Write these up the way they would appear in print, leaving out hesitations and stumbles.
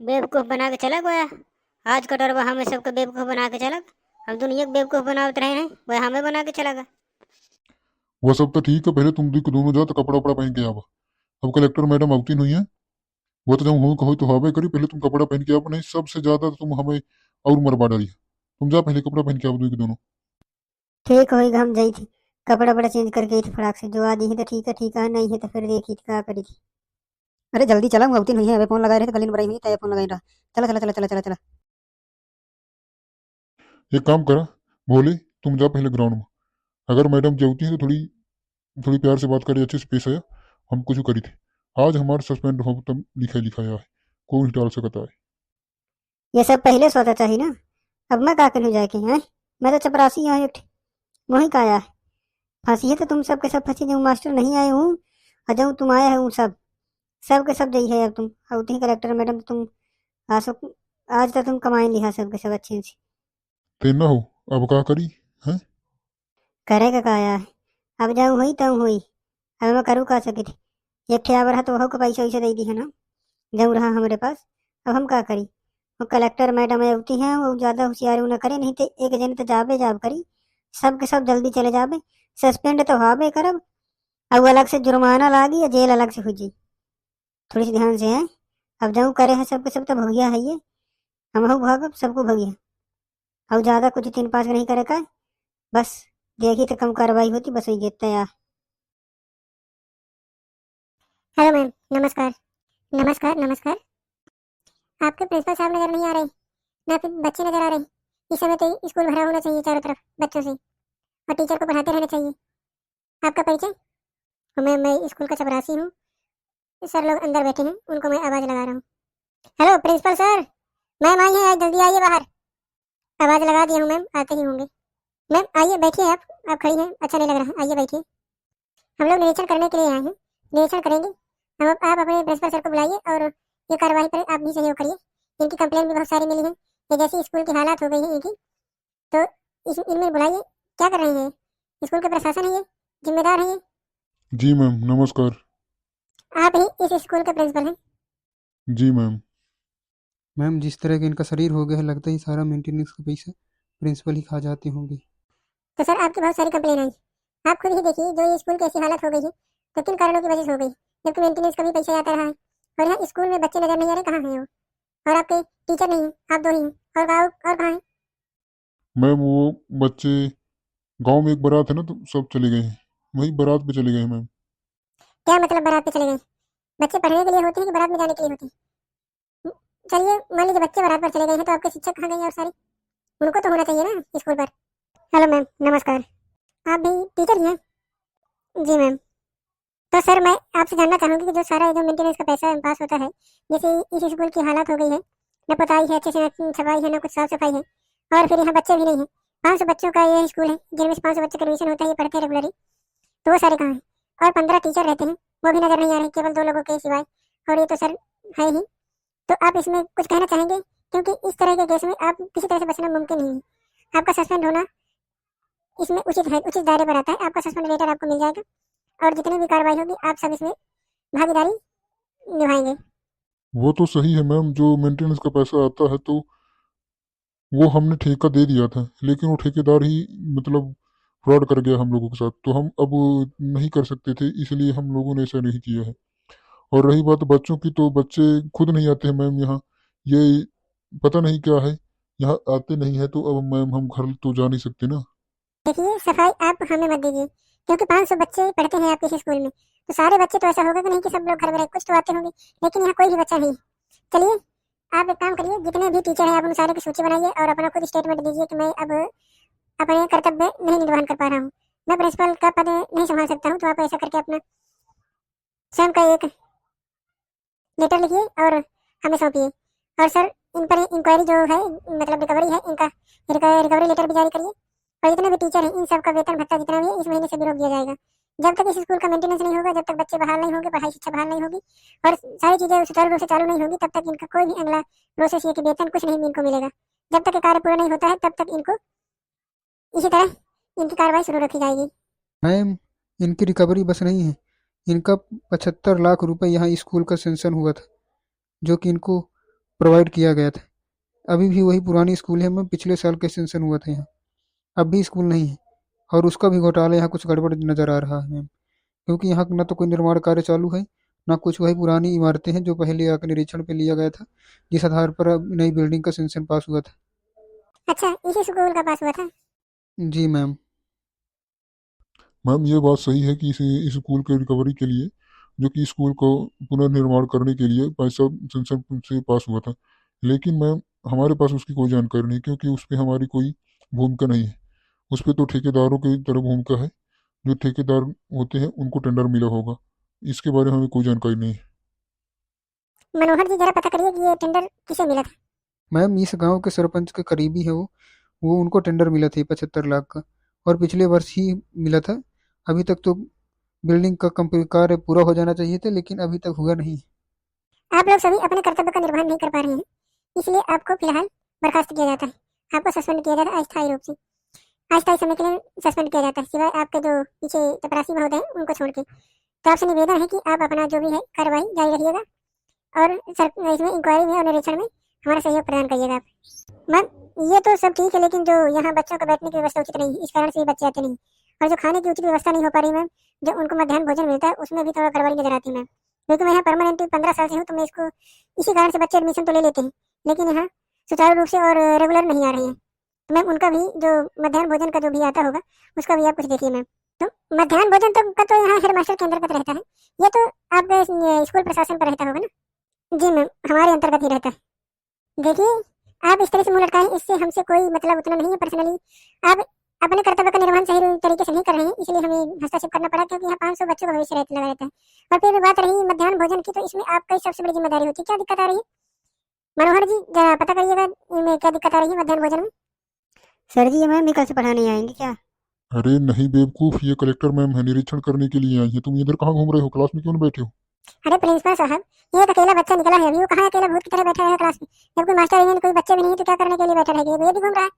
बेवकूफ़ बना के चला गया। आज कटरवा हमें सबके बेवकूफ़ बना के चला। हम दुनिया के बेवकूफ़ बनावत रहे हैं, वह हमें बना के चला गया। वह सब तो ठीक है, पहले तुम दोनों जाओ तो कपड़ा उपड़ा पहन के आओ। अब कलेक्टर मैडम आवती नहीं है। वो तो जब हो कहो तो हवे करी, पहले तुम कपड़ा पहन के आओ, नहीं सबसे ज्यादा तो तुम हमें और मरवा डाली। तुम जा पहले कपड़ा पहन के आओ दोनों। ठीक होएगा, हम जाई थी कपड़ा बड़ा चेंज करके आई थी फटाक से। जो आदि है तो ठीक है, नहीं है तो फिर देखी थी क्या करी थी। अरे जल्दी चला, मुआवती नहीं है, अबे फोन लगाए रहे तो गली बुराई हुई तय फोन लगाई रहा। चला चला चला चला चला चला। एक काम करा, भोले तुम जा पहले ग्राउंड में। अगर मैडम जवती है तो थोड़ी थोड़ी प्यार से बात करी, अच्छे से पेश आया। हम कुछ करी थे, आज हमारा सस्पेंड हो तब लिखा लिखाया है, कोई नहीं टाल सकता है। ये सब पहले सोचा चाहिए ना। अब मैं का करूँ जाके हैं। मैं तो चपरासी हूँ एक, वही का आया है। फंसी है तो तुम सबके सब फंसी, जाऊँ मास्टर नहीं आए हूँ और जाऊँ तुम आए हूँ सब। सब के सब जई है। अब तुम होती कलेक्टर मैडम तो तुम आसो। आज तो तुम कमाई लिहा सबके सब अच्छे से। तेना हो, अब क्या करी है। करेगा का आया है। अब जाऊँ हुई तब हुई। अब मैं करूँ का सकी थी। एक ठे आवर है तो वह को पैसा वैसा दे दी है ना। जाऊँ रहा हमारे पास। अब हम का करी। वो कलेक्टर मैडम होती हैं, वो ज़्यादा होशियारी न करे, नहीं तो एक जन तो जाबे जाब करी। सब के सब जल्दी चले जाबे। सस्पेंड तो हाबे करब। अब अलग से जुर्माना लागी या जेल अलग से हो जी। थोड़ी सी ध्यान से है। अब जाऊँ करे है सबके सब तो भगिया है ये। हम हो भागब सबको भगिया। अब ज़्यादा कुछ 3-5 नहीं करे का। बस देखी तो कम कार्रवाई होती, बस वही जीतते यार। हेलो मैम, नमस्कार। नमस्कार नमस्कार। आपके प्रिंसिपल साहब नजर नहीं आ रहे, ना फिर बच्चे नजर आ रहे। इस समय तो स्कूल भरा होना चाहिए चारों तरफ बच्चों से, और टीचर को पढ़ाते रहना चाहिए। आपका परिचय? मैं स्कूल का चपरासी हूँ। सर लोग अंदर बैठे हैं, उनको मैं आवाज़ लगा रहा हूँ। हेलो प्रिंसिपल सर, मैम आई है, जल्दी आइए बाहर। आवाज़ लगा दिया हूँ मैम, आते ही होंगे। मैम आइए बैठिए। आप खड़ी हैं, अच्छा नहीं लग रहा, आइए बैठिए। हम लोग निरीक्षण करने के लिए आए हैं, निरीक्षण करेंगे। हम आप अपने प्रिंसिपल सर को बुलाइए और ये कार्रवाई पर आप भी सहयोग करिए। इनकी कंप्लेन भी बहुत सारी मिली है, ये जैसी स्कूल की हालात हो गई है इनकी, तो इनमें बुलाइए। क्या कर रहे हैं? स्कूल के प्रशासन है ये, जिम्मेदार है ये। जी मैम, नमस्कार। आप ही इस स्कूल के प्रिंसिपल हैं? जी मैम। मैम जिस तरह का इनका शरीर हो गया है, लगता है सारा मेंटेनेंस का पैसा प्रिंसिपल ही खा जाते होंगे। तो सर आपकी बहुत सारी कंप्लेन आई। आप खुद ही देखिए, जो ये स्कूल की ऐसी हालत हो गई है तो किन कारणों की वजह से हो गई। जबकि मेंटेनेंस का भी पैसा आता रहा है, और यहाँ स्कूल में बच्चे नजर नहीं आ रहे, कहाँ हैं वो? और आपके टीचर नहीं है, आप दो ही हैं। और कहाँ हैं? मैम वो बच्चे गांव में एक बारात है ना, तो सब चले गए हैं, वही बारात पे चले गए हैं मैम। क्या मतलब बारात पे चले गए? बच्चे पढ़ने के लिए होते हैं कि बारात में जाने के लिए होते हैं? चलिए मान लीजिए बच्चे बारात पर चले गए हैं, तो आपके शिक्षक कहाँ गए और सारे? उनको तो होना चाहिए ना स्कूल पर। हेलो मैम, नमस्कार। आप भी टीचर ही हैं? जी मैम। तो सर मैं आपसे जानना चाहूंगी कि जो सारा जो मेंटेनेंस का पैसा पास होता है, जैसे इस स्कूल की हालत हो गई है, न पुताई है अच्छे से, न सफाई है, न कुछ साफ सफाई है, और फिर यहाँ बच्चे भी नहीं है। 500 बच्चों का ये स्कूल है, जिनमें से 500 बच्चे का एडमिशन होता है, ये पढ़ते हैं रेगुलरली। तो वो सारे कहाँ हैं? और 15 टीचर रहते हैं, वो भी नजर नहीं आ रहे, केवल 2 लोगों के सिवाय। और ये तो सर है ही। तो आप इसमें कुछ कहना चाहेंगे? क्योंकि इस तरह के केस में आप किसी तरह से बचना मुमकिन नहीं है। आपका सस्पेंड होना इसमें उचित है, उचित दायरे पर आता है। आपका सस्पेंड लेटर आपको मिल जाएगा, और जितनी भी कार्रवाई होगी आप सब इसमें भागीदारी निभाएंगे। वो तो सही है मैम, जो मेंटेनेंस का पैसा आता है तो वो हमने ठेका दे दिया था, लेकिन वो ठेकेदार ही मतलब फ्रॉड कर गया हम लोगों के साथ, तो हम अब नहीं कर सकते थे, इसलिए हम लोगों ने ऐसा नहीं किया है। और रही बात बच्चों की, तो बच्चे खुद नहीं आते हैं मैम यहाँ। ये पता नहीं क्या है, यहाँ आते नहीं है, तो अब मैम हम घर तो जा नहीं सकते ना। देखिए सफाई आप हमें मत दीजिए, क्योंकि 500 बच्चे पढ़ते हैं आपके इस स्कूल में, तो सारे बच्चे तो ऐसा होगा कि नहीं कि सब लोग घर में रहे, कुछ तो आते होंगे, लेकिन यहाँ कोई भी बच्चा नहीं। चलिए आप एक काम करिए, जितने भी टीचर हैं आप उन सारे की सूची बनाइए और अपना खुद स्टेटमेंट दीजिए कि मैं अब अपने कर्तव्य नहीं निर्वहन कर पा रहा हूँ, मैं प्रिंसिपल का पद नहीं संभाल सकता हूँ। तो आप ऐसा करके अपना स्वयं का एक लेटर लिखिए और हमें सौंपिए। और सर इन पर इंक्वायरी जो है, मतलब रिकवरी है, इनका रिकवरी लेटर भी जारी करिए। और जितने भी टीचर हैं इन सब का वेतन भत्ता जितना भी है इस महीने से भी रोक दिया जाएगा। जब तक इस स्कूल का मेंटेनेंस नहीं होगा, जब तक बच्चे बहाल नहीं होंगे, पढ़ाई शिक्षा बहाल नहीं होगी, और सारी चीजें सुचारू रूप से चालू नहीं होगी, तब तक इनका कोई भी अगला प्रोसेस ये कि वेतन कुछ नहीं इनको मिलेगा। जब तक ये कार्य पूरा नहीं होता है तब तक इनको इसी तरह इनकी कार्रवाई शुरू रखी जाएगी। मैम इनकी रिकवरी बस नहीं है, इनका 75 लाख रुपए यहाँ स्कूल का सेंक्शन हुआ था, जो कि इनको प्रोवाइड किया गया था। अभी भी वही पुरानी स्कूल है मैम, पिछले साल का सेंशन हुआ था यहाँ। अब भी स्कूल नहीं है और उसका भी घोटाला यहाँ कुछ गड़बड़ नज़र आ रहा है मैम, क्योंकि यहाँ ना तो कोई निर्माण कार्य चालू है, ना कुछ। वही पुरानी इमारतें हैं जो पहले आकर निरीक्षण पे लिया गया था, जिस आधार पर अब नई बिल्डिंग का सेंशन पास हुआ था। अच्छा, इसी स्कूल का पास हुआ था? जी मैम। मैम ये बात सही है कि इस स्कूल के रिकवरी के लिए, जो कि स्कूल को पुनर्निर्माण करने के लिए पैसा संसद से पास हुआ था, लेकिन मैम हमारे पास उसकी कोई जानकारी नहीं, क्योंकि उस पर हमारी कोई भूमिका नहीं है। उस पर तो ठेकेदारों की तरह भूमिका है, जो ठेकेदार होते हैं उनको टेंडर मिला होगा। इसके बारे में हमें कोई जानकारी नहीं है। मनोहर जी, जरा पता करिए कि ये टेंडर किसे मिला था। मैम इस गांव के सरपंच के करीबी है वो उनको टेंडर मिला था 75 लाख का, और पिछले वर्ष ही मिला था। अभी तक तो बिल्डिंग का कार्य पूरा हो जाना चाहिए था, लेकिन अभी तक हुआ नहीं। आप लोग सभी अपने कर्तव्य का निर्वहन नहीं कर पा रहे हैं, इसलिए आपको फिलहाल बर्खास्त किया जाता है। आपको सस्पेंड किया जाता है अस्थायी रूप से, अस्थायी समय के लिए सस्पेंड किया जाता है, सिवाय आपके जो पीछे चपरासी महोदय हैं उनको छोड़ के। तो आपसे निवेदन है कि आप अपना जो भी है कार्रवाई जारी रखिएगा और इसमें इंक्वायरी में और निरीक्षण में हमारा सहयोग प्रदान करिएगा आप। मैम ये तो सब ठीक है, लेकिन जो यहाँ बच्चों को बैठने की व्यवस्था उचित नहीं है, इस कारण से भी बच्चे आते नहीं, और जो खाने की उचित व्यवस्था नहीं हो पा रही मैम, जो उनको मध्याह्न भोजन मिलता है उसमें भी थोड़ा गड़बड़ी नजर आती है मैम। क्योंकि मैं यहाँ परमानेंट 15 साल से हूँ, तो मैं इसको इसी कारण से बच्चे एडमिशन तो ले लेते हैं, लेकिन यहाँ सुचारू रूप से और रेगुलर नहीं आ रहे हैं। तो मैम उनका भी जो मध्याह्न भोजन का जो भी आता होगा उसका भी आप कुछ देखिए मैम। तो मध्याह्न भोजन तो का तो यहाँ हेडमास्टर के अंतर्गत रहता है, ये तो आपके स्कूल प्रशासन पर रहता होगा ना? जी मैम, हमारे अंतर्गत ही रहता है। देखिए, आप इस तरह से मुंह लटकाएं, इससे हमसे कोई मतलब उतना नहीं है पर्सनली। आप अपने कर्तव्य का निर्वहन सही तरीके से नहीं कर रहे हैं, इसलिए हमें हस्तक्षेप करना पड़ा, क्योंकि यहाँ 500 बच्चों का भविष्य लगा रहता है। और फिर बात रही मध्याह्न भोजन की, तो इसमें आपका सबसे बड़ी जिम्मेदारी होती है। क्या दिक्कत आ रही है मनोहर जी, जरा पता करिएगा इनमें क्या दिक्कत आ रही है मध्याह्न भोजन में। सर जी, ये मैम भी कल से पढ़ाने आएंगे क्या? अरे नहीं बेवकूफ़, ये कलेक्टर मैम है, निरीक्षण करने के लिए आई है। तुम इधर कहाँ घूम रहे हो? क्लास में क्यों नहीं बैठे हो? अरे प्रिंसिपल साहब, ये एक अकेला बच्चा निकला है अभी, वो कहाँ अकेला भूत की तरह बैठा है क्लास में? जब कोई मास्टर नहीं, कोई बच्चे भी नहीं है, तो क्या करने के लिए बैठा रहेगा? ये भी घूम रहा है।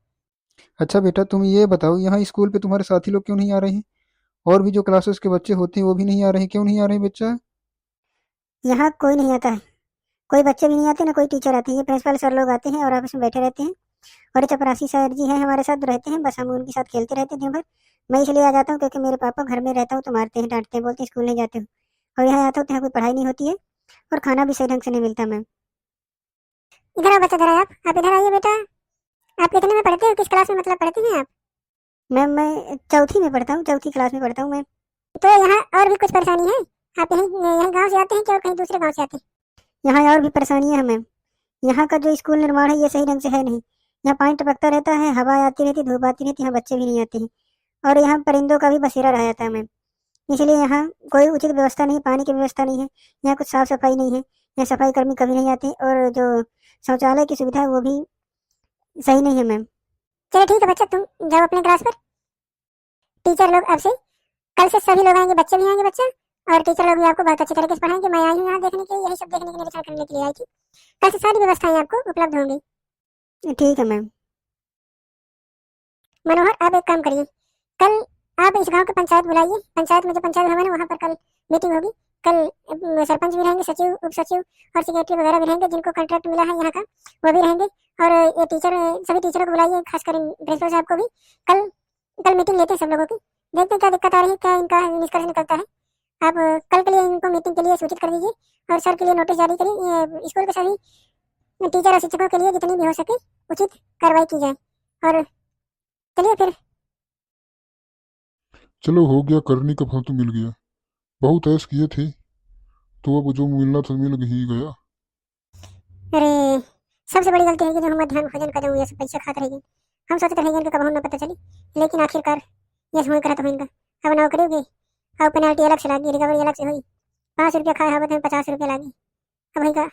अच्छा बेटा, तुम ये बताओ, यहाँ स्कूल पे तुम्हारे साथी लोग क्यों नहीं आ रहे हैं? और भी जो क्लासेस के बच्चे होते हैं वो भी नहीं आ रहे हैं, क्यों नहीं आ रहे हैं बच्चा? यहाँ कोई नहीं आता है, कोई बच्चे भी नहीं आते, ना कोई टीचर आते हैं। ये प्रिंसिपल सर लोग आते हैं और आपस में बैठे रहते हैं, और ये चपरासी सर जी हैं हमारे साथ रहते हैं, बस हम उनके साथ खेलते रहते हैं दिन भर। मैं इसलिए आ जाता हूँ क्योंकि मेरे पापा घर में रहता हूँ तो मारते हैं, डांटते हैं, बोलते हैं स्कूल नहीं जाते हो। और यहाँ आता हूँ तो यहाँ कोई पढ़ाई नहीं होती है, और खाना भी सही ढंग से नहीं मिलता मैम। इधर आओ बच्चा, जरा आप इधर आइए बेटा। आप कितने में पढ़ते हो, किस क्लास में मतलब पढ़ते हैं आप? मैम मैं चौथी में पढ़ता हूँ, चौथी क्लास में पढ़ता हूँ मैम। तो यहाँ और भी कुछ परेशानी है? आप यहीं गाँव से आते हैं क्या, और कहीं दूसरे गाँव से आते हैं? यहाँ और भी परेशानियाँ हैं मैम। यहाँ का जो स्कूल निर्माण है ये सही ढंग से है नहीं। यहाँ पानी टपकता रहता है, हवा आती रहती, धूप आती रहती, यहाँ बच्चे भी नहीं आते हैं, और यहाँ परिंदों का भी बसेरा रह जाता है मैम। इसलिए यहाँ कोई उचित व्यवस्था नहीं, पानी की व्यवस्था नहीं है, यहाँ कुछ साफ सफाई नहीं है, यहाँ सफाई कर्मी कभी नहीं आते, और जो शौचालय की सुविधा है वो भी सही नहीं है मैम। चलो ठीक है बच्चा, तुम जाओ अपने क्लास पर। टीचर लोग अब से कल से सभी लोग आएंगे, बच्चे भी आएंगे बच्चा, और टीचर लोग भी आपको बहुत अच्छी तरीके से पढ़ाएंगे। मैं आई हूँ यहाँ देखने के लिए, यही सब देखने के निरीक्षण करने के लिए आई थी। कल से सारी व्यवस्थाएं आपको उपलब्ध होंगी। ठीक है मैम। मनोहर, आप एक काम करिए, कल आप इस गांव के पंचायत बुलाइए, पंचायत में जो पंचायत भवन है वहाँ पर कल मीटिंग होगी। कल सरपंच भी रहेंगे, सचिव, उप सचिव और सेक्रेटरी वगैरह भी रहेंगे, जिनको कॉन्ट्रैक्ट मिला है यहाँ का वो भी रहेंगे। और ये टीचर, सभी टीचरों को बुलाइए, खासकर प्रिंसिपल साहब को भी। कल कल मीटिंग लेते हैं सब लोगों की, देखते हैं क्या दिक्कत आ रही है, क्या इनका निष्कर्ष निकलता है। आप कल के लिए इनको मीटिंग के लिए सूचित कर दीजिए, और सर के लिए नोटिस जारी करिए। स्कूल के सभी टीचर और शिक्षकों के लिए जितनी भी हो सके उचित कार्रवाई की जाए। और चलिए फिर। चलो हो गया, करने का फल तो मिल गया। बहुत ऐश किए थे, तो अब जो मिलना था मिल ही गया। अरे सबसे बड़ी गलती है कि जो हम मध्याह्न भोजन का जो ये सब पैसा खाते रहेंगे, हम सोचते रहेंगे इनका कब ना पता चली, लेकिन आखिरकार ये हो करा तो इनका। अब नौकरी होगी, अब पेनल्टी अलग से लगी, रिकवरी अलग से हुई। 5 रुपया खाए हमें 50 रुपया लगी। अब भाई का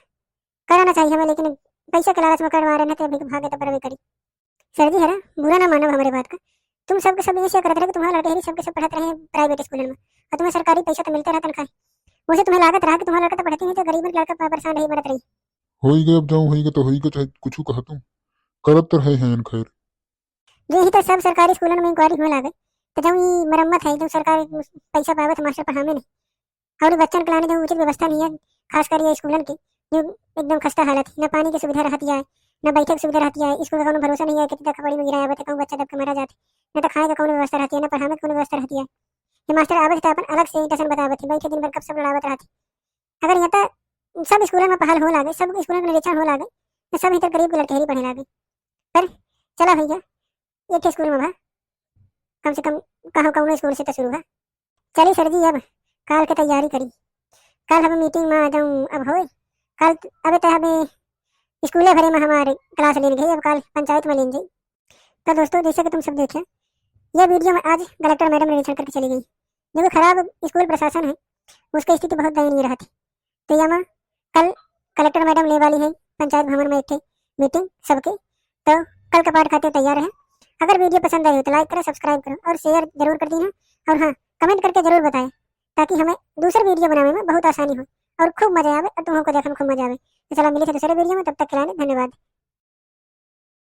कराना चाहिए हमें, लेकिन पैसा के लालच में करवा रहे थे, अभी भागे तो पर करी। सर जी है ना, बुरा ना मानो हमारे बात का। तुम सबके सब ऐसे करते रहे कि तुम्हारे लड़के ही सबके सब पढ़ाते रहे प्राइवेट स्कूल में, और तुम्हें सरकारी पैसा तो मिलता रहा तनख्वाह। मुझे तुम्हें लागत रहा कि तुम्हारा लड़का तो पढ़ती नहीं, तो गरीब लड़का परेशान रही बढ़त रही। हो ही गया, अब जाऊँ होई गया तो होई गया, चाहे कुछ कहा तुम करत तो है हैं खैर। जो ही तो सब सरकारी स्कूलों में इंक्वायरी होने लगे, तो जब ये मरम्मत है, जो सरकारी पैसा पावे तो मास्टर पढ़ावे नहीं, और बच्चन के लाने जो उचित व्यवस्था नहीं है, खासकर ये स्कूलन की, जो एकदम खस्ता हालत है, न पानी की सुविधा रहती है, न बैठे की सुविधा रहती है, स्कूल का कोनो भरोसा नहीं है कि कितना खपड़ी में गिराया बते कहूँ बच्चा दब के मारा जाते, न तो खाए का कोनो व्यवस्था रहती है, न पढ़ाने की कोनो व्यवस्था रहती है। ये मास्टर आवत था अपन अलग से इंटेंशन बतावत थे, बैठे दिन भर कब सब लड़ावत रहती। अगर यहाँ तक सब स्कूलों में पहल हो लागे, सब स्कूलों में निरीक्षण हो लागे, तो सब इधर गरीब के लड़के ही पढ़े लागे। पर चला भैया एक स्कूल में भा कम से कम कहो कौन स्कूल से तो शुरू है। चली सर जी अब काल के तैयारी करी, कल हम मीटिंग में आ जाऊँ अब हो कल। अबे तो हमें स्कूले भरे में हमारे क्लास लेने गई, अब कल पंचायत में लेने गई। तो दोस्तों जैसे कि तुम सब देखे, यह वीडियो में आज कलेक्टर मैडम निरीक्षण करके चली गई। जो कि खराब स्कूल प्रशासन है उसकी स्थिति बहुत दयनीय रहती। तो यहाँ कल कलेक्टर मैडम ले वाली है पंचायत भवन में एक मीटिंग सबके। तो कल का पाठ खाते तैयार है। अगर वीडियो पसंद आई हो तो लाइक करो, सब्सक्राइब करो और शेयर जरूर कर देना। और हाँ, कमेंट करके जरूर बताएं ताकि हमें दूसरे वीडियो बनाने में बहुत आसानी हो और खूब मजा आवे और तुमको देखने में खूब मजा आवे। तो चलो मिले थे दूसरे वीडियो में, तब तक के लिए धन्यवाद।